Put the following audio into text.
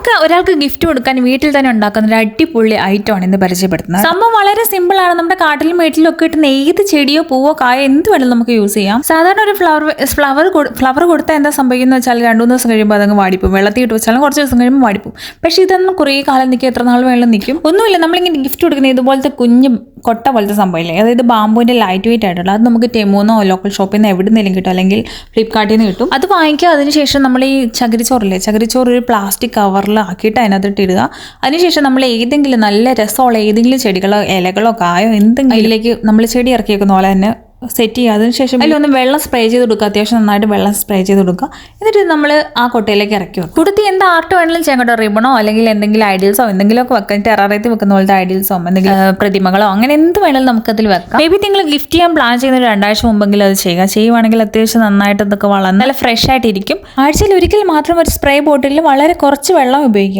നമുക്ക് ഒരാൾക്ക് ഗിഫ്റ്റ് കൊടുക്കാൻ വീട്ടിൽ തന്നെ ഉണ്ടാക്കുന്ന ഒരു അടിപൊളി ഐറ്റം ആണ് ഇന്ന് പരിചയപ്പെടുത്തുന്നത്. സംഭവം വളരെ സിമ്പിൾ ആണ്. നമ്മുടെ കാട്ടിലും വീട്ടിലും ഒക്കെ ഇട്ടുന്ന ഏത് ചെടിയോ പൂവോ കായോ എന്ത് വേണമെങ്കിലും നമുക്ക് യൂസ് ചെയ്യാം. സാധാരണ ഒരു ഫ്ലവർ കൊടുത്താൽ എന്താ സംഭവിക്കുന്നത് വെച്ചാൽ 2-3 ദിവസം കഴിയുമ്പോൾ അതങ്ങ് വാടിപ്പോവും. വെള്ളത്തിൽ ഇട്ട് വെച്ചാലും കുറച്ച് ദിവസം കഴിയുമ്പോൾ വാടിപ്പോവും. പക്ഷെ ഇതൊന്നും കുറേ കാലം നിൽക്കും, എത്ര നാൾ വേണം നിൽക്കും. ഒന്നുമില്ല, നമ്മളിങ്ങനെ ഗിഫ്റ്റ് കൊടുക്കുന്ന ഇതുപോലത്തെ കുഞ്ഞ് കൊട്ട പോലത്തെ സംഭവമില്ലേ, അതായത് ബാമ്പുവിൻ്റെ ലൈറ്റ് വെയിറ്റ് ആയിട്ടുള്ള അത് നമുക്ക് ടെമോന്നോ ലോക്കൽ ഷോപ്പിൽ നിന്ന് എവിടെ നിന്നെങ്കിലും കിട്ടും, അല്ലെങ്കിൽ ഫ്ലിപ്കാർട്ടിൽ നിന്ന് കിട്ടും. അത് വാങ്ങിക്കുക. അതിനുശേഷം നമ്മൾ ഈ ചകിരിച്ചോറ് ഒരു പ്ലാസ്റ്റിക് കവറിൽ ആക്കിയിട്ട് അതിനകത്തിട്ട് ഇടുക. അതിനുശേഷം നമ്മൾ ഏതെങ്കിലും നല്ല രസമുള്ള ഏതെങ്കിലും ചെടികളോ ഇലകളോ കായോ എന്തെങ്കിലും അതിലേക്ക് നമ്മൾ ചെടി ഇറക്കി വെക്കുന്ന പോലെ തന്നെ സെറ്റ് ചെയ്യുക. അതിനുശേഷം അതിലൊന്ന് വെള്ളം സ്പ്രേ ചെയ്ത് കൊടുക്കുക. അത്യാവശ്യം നന്നായിട്ട് വെള്ളം സ്പ്രേ ചെയ്ത് കൊടുക്കുക. എന്നിട്ട് നമ്മൾ ആ കൊട്ടയിലേക്ക് ഇറക്കി വെക്കും. കൊടുത്ത് എന്ത് ആർട്ട് വേണമെങ്കിലും ചെയ്യാൻ കേട്ടോ. റിബണോ അല്ലെങ്കിൽ എന്തെങ്കിലും ഐഡിയൽസോ എന്തെങ്കിലുമൊക്കെ വെക്കാം. ടെററേറ്റ് വെക്കുന്ന പോലത്തെ ഐഡിയൽസോ എന്തെങ്കിലും പ്രതിമകളോ അങ്ങനെ എന്ത് വേണമെങ്കിലും നമുക്കതിൽ വെക്കാം. മേ ബി നിങ്ങൾ ഗിഫ്റ്റ് ചെയ്യാൻ പ്ലാൻ ചെയ്യുന്ന 2 ആഴ്ച മുമ്പെങ്കിലും അത് ചെയ്യുവാണെങ്കിൽ അത്യാവശ്യം നന്നായിട്ട് ഇതൊക്കെ വളർന്ന് നല്ല ഫ്രഷ് ആയിട്ടിരിക്കും. ആഴ്ചയിൽ ഒരിക്കൽ മാത്രം ഒരു സ്പ്രേ ബോട്ടിലിൽ വളരെ കുറച്ച് വെള്ളം ഉപയോഗിക്കുക.